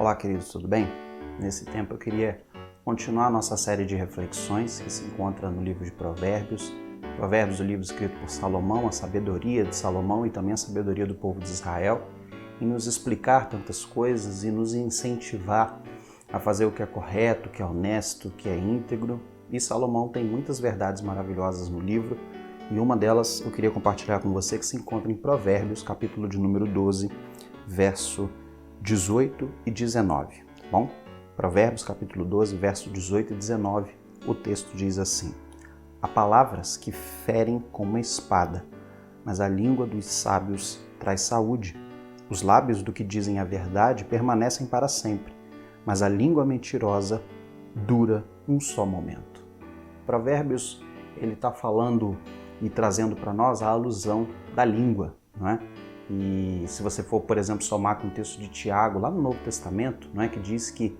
Olá, queridos, tudo bem? Nesse tempo eu queria continuar a nossa série de reflexões que se encontra no livro de Provérbios. Provérbios, o livro escrito por Salomão, a sabedoria de Salomão e também a sabedoria do povo de Israel, e nos explicar tantas coisas e nos incentivar a fazer o que é correto, o que é honesto, o que é íntegro. E Salomão tem muitas verdades maravilhosas no livro, e uma delas eu queria compartilhar com você, que se encontra em Provérbios, capítulo de número 12, verso 18 e 19, tá bom? Provérbios, capítulo 12, verso 18 e 19, o texto diz assim: Há palavras que ferem como uma espada, mas a língua dos sábios traz saúde. Os lábios do que dizem a verdade permanecem para sempre, mas a língua mentirosa dura um só momento. Provérbios, ele está falando e trazendo para nós a alusão da língua, não é? E se você for, por exemplo, somar com o texto de Tiago, lá no Novo Testamento, não é, que diz que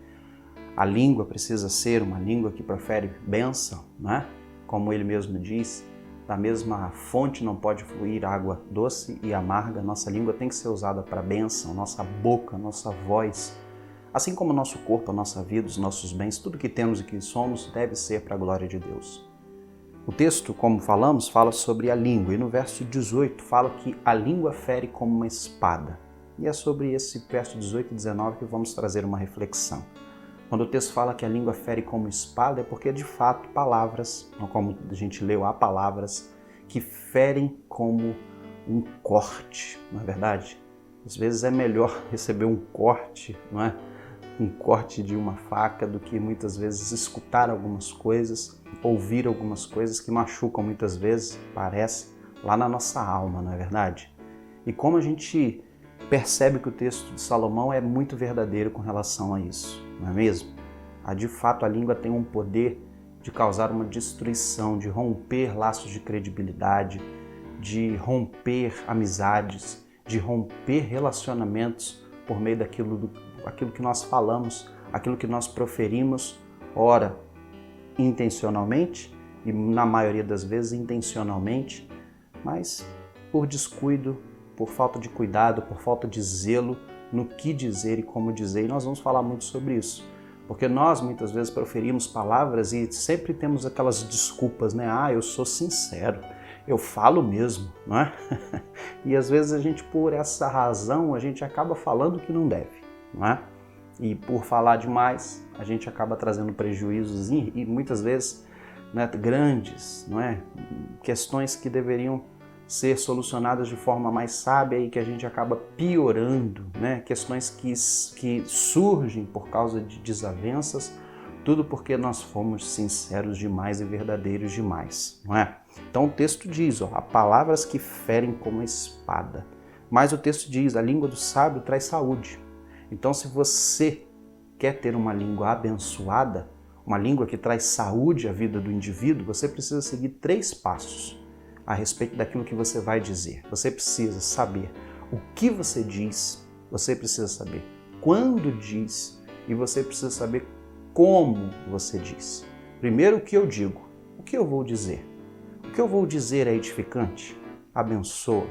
a língua precisa ser uma língua que profere bênção, não é? Como ele mesmo diz, da mesma fonte não pode fluir água doce e amarga, nossa língua tem que ser usada para bênção, nossa boca, nossa voz, assim como o nosso corpo, a nossa vida, os nossos bens, tudo que temos e que somos deve ser para a glória de Deus. O texto, como falamos, fala sobre a língua, e no verso 18 fala que a língua fere como uma espada. E é sobre esse verso 18 e 19 que vamos trazer uma reflexão. Quando o texto fala que a língua fere como espada, é porque de fato palavras, como a gente leu, há palavras que ferem como um corte, não é verdade? Às vezes é melhor receber um corte, não é? Um corte de uma faca, do que muitas vezes escutar algumas coisas, ouvir algumas coisas que machucam muitas vezes, parece, lá na nossa alma, não é verdade? E como a gente percebe que o texto de Salomão é muito verdadeiro com relação a isso, não é mesmo? De fato, a língua tem um poder de causar uma destruição, de romper laços de credibilidade, de romper amizades, de romper relacionamentos por meio daquilo que nós falamos, aquilo que nós proferimos, ora intencionalmente e na maioria das vezes intencionalmente, mas por descuido, por falta de cuidado, por falta de zelo no que dizer e como dizer. E nós vamos falar muito sobre isso, porque nós muitas vezes proferimos palavras e sempre temos aquelas desculpas, né? Eu sou sincero, eu falo mesmo, não é? E às vezes a gente, por essa razão, a gente acaba falando o que não deve, não é? E por falar demais, a gente acaba trazendo prejuízos e muitas vezes, né, grandes, não é? Questões que deveriam ser solucionadas de forma mais sábia e que a gente acaba piorando, né? Questões que surgem por causa de desavenças, tudo porque nós fomos sinceros demais e verdadeiros demais, não é? Então o texto diz, há palavras que ferem como espada, mas o texto diz, a língua do sábio traz saúde. Então, se você quer ter uma língua abençoada, uma língua que traz saúde à vida do indivíduo, você precisa seguir 3 passos a respeito daquilo que você vai dizer. Você precisa saber o que você diz, você precisa saber quando diz e você precisa saber como você diz. Primeiro, o que eu digo, o que eu vou dizer. O que eu vou dizer é edificante? Abençoa.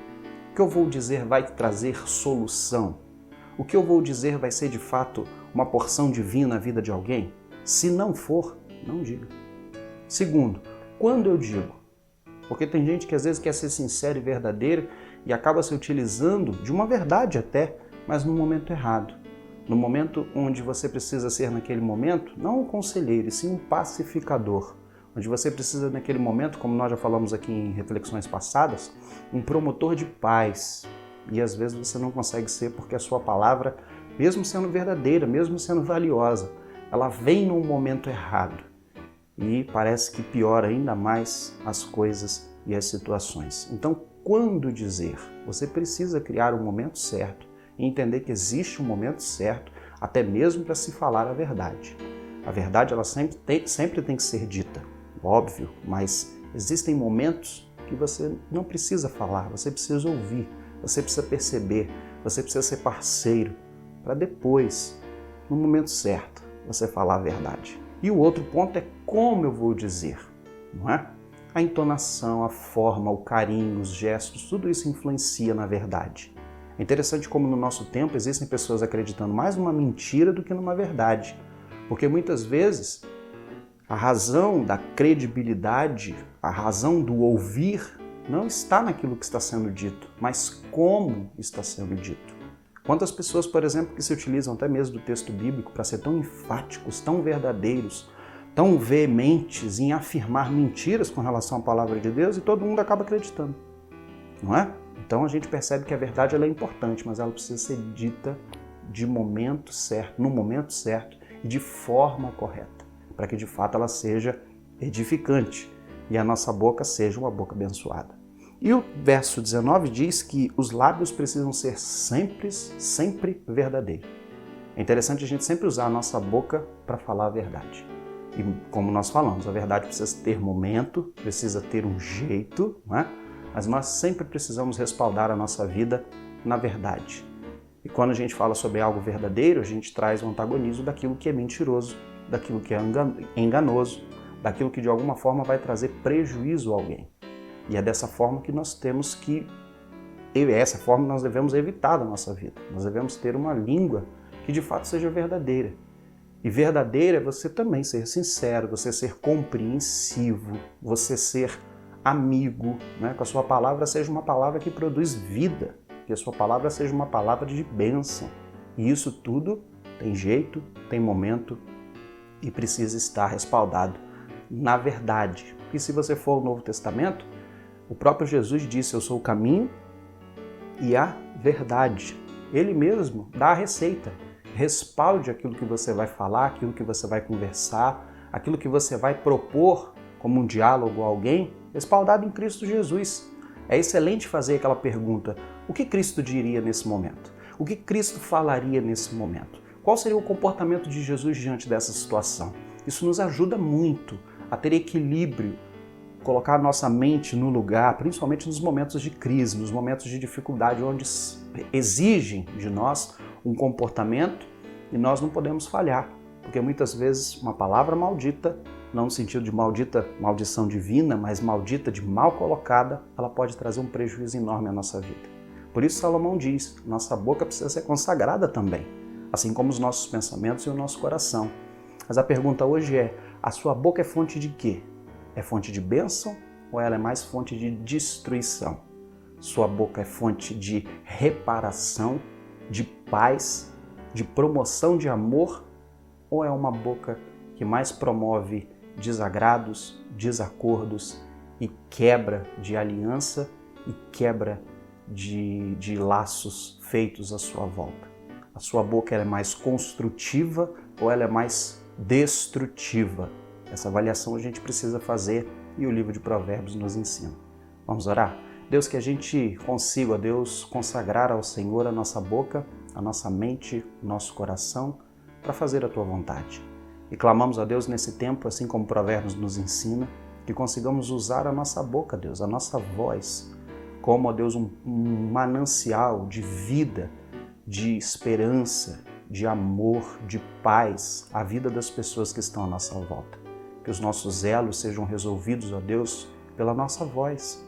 O que eu vou dizer vai trazer solução? O que eu vou dizer vai ser de fato uma porção divina na vida de alguém? Se não for, não diga. Segundo, quando eu digo? Porque tem gente que às vezes quer ser sincero e verdadeiro e acaba se utilizando de uma verdade até, mas no momento errado. No momento onde você precisa ser naquele momento, não um conselheiro, e sim um pacificador. Onde você precisa naquele momento, como nós já falamos aqui em reflexões passadas, um promotor de paz. E às vezes você não consegue ser porque a sua palavra, mesmo sendo verdadeira, mesmo sendo valiosa, ela vem num momento errado. E parece que piora ainda mais as coisas e as situações. Então, quando dizer? Você precisa criar o momento certo e entender que existe um momento certo, até mesmo para se falar a verdade. A verdade ela sempre tem que ser dita, óbvio, mas existem momentos que você não precisa falar, você precisa ouvir. Você precisa perceber, você precisa ser parceiro, para depois, no momento certo, você falar a verdade. E o outro ponto é como eu vou dizer, não é? A entonação, a forma, o carinho, os gestos, tudo isso influencia na verdade. É interessante como no nosso tempo existem pessoas acreditando mais numa mentira do que numa verdade. Porque muitas vezes a razão da credibilidade, a razão do ouvir, não está naquilo que está sendo dito, mas como está sendo dito. Quantas pessoas, por exemplo, que se utilizam até mesmo do texto bíblico para ser tão enfáticos, tão verdadeiros, tão veementes em afirmar mentiras com relação à palavra de Deus e todo mundo acaba acreditando, não é? Então a gente percebe que a verdade ela é importante, mas ela precisa ser dita de momento certo, no momento certo e de forma correta, para que de fato ela seja edificante e a nossa boca seja uma boca abençoada. E o verso 19 diz que os lábios precisam ser sempre verdadeiros. É interessante a gente sempre usar a nossa boca para falar a verdade. E como nós falamos, a verdade precisa ter momento, precisa ter um jeito, não é? Mas nós sempre precisamos respaldar a nossa vida na verdade. E quando a gente fala sobre algo verdadeiro, a gente traz o antagonismo daquilo que é mentiroso, daquilo que é enganoso, daquilo que de alguma forma vai trazer prejuízo a alguém. E é dessa forma que nós temos que, essa forma nós devemos evitar da nossa vida. Nós devemos ter uma língua que de fato seja verdadeira. E verdadeira é você também ser sincero, você ser compreensivo, você ser amigo, né? Que a sua palavra seja uma palavra que produz vida, que a sua palavra seja uma palavra de bênção. E isso tudo tem jeito, tem momento e precisa estar respaldado na verdade. E se você for ao Novo Testamento, o próprio Jesus disse, eu sou o caminho e a verdade. Ele mesmo dá a receita. Respalde aquilo que você vai falar, aquilo que você vai conversar, aquilo que você vai propor como um diálogo a alguém, respaldado em Cristo Jesus. É excelente fazer aquela pergunta, o que Cristo diria nesse momento? O que Cristo falaria nesse momento? Qual seria o comportamento de Jesus diante dessa situação? Isso nos ajuda muito a ter equilíbrio, colocar a nossa mente no lugar, principalmente nos momentos de crise, nos momentos de dificuldade, onde exigem de nós um comportamento e nós não podemos falhar, porque muitas vezes uma palavra maldita, não no sentido de maldita maldição divina, mas maldita de mal colocada, ela pode trazer um prejuízo enorme à nossa vida. Por isso Salomão diz, nossa boca precisa ser consagrada também, assim como os nossos pensamentos e o nosso coração. Mas a pergunta hoje é, a sua boca é fonte de quê? É fonte de bênção ou ela é mais fonte de destruição? Sua boca é fonte de reparação, de paz, de promoção de amor ou é uma boca que mais promove desagrados, desacordos e quebra de aliança e quebra de laços feitos à sua volta? A sua boca é mais construtiva ou ela é mais destrutiva? Essa avaliação a gente precisa fazer e o livro de Provérbios nos ensina. Vamos orar? Deus, que a gente consiga, Deus, consagrar ao Senhor a nossa boca, a nossa mente, o nosso coração, para fazer a Tua vontade. E clamamos a Deus nesse tempo, assim como Provérbios nos ensina, que consigamos usar a nossa boca, Deus, a nossa voz, como, ó Deus, um manancial de vida, de esperança, de amor, de paz, à vida das pessoas que estão à nossa volta. Que os nossos elos sejam resolvidos, ó Deus, pela nossa voz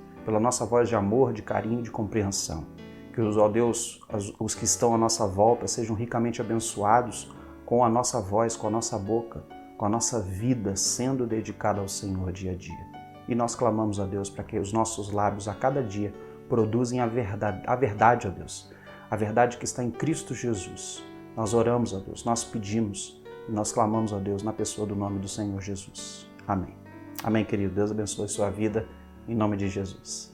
de amor, de carinho, de compreensão. Que, ó Deus, os que estão à nossa volta sejam ricamente abençoados com a nossa voz, com a nossa boca, com a nossa vida sendo dedicada ao Senhor dia a dia. E nós clamamos a Deus para que os nossos lábios a cada dia produzem a verdade, ó Deus, a verdade que está em Cristo Jesus. Nós oramos a Deus, nós pedimos e nós clamamos a Deus na pessoa do nome do Senhor Jesus. Amém. Amém, querido. Deus abençoe sua vida em nome de Jesus.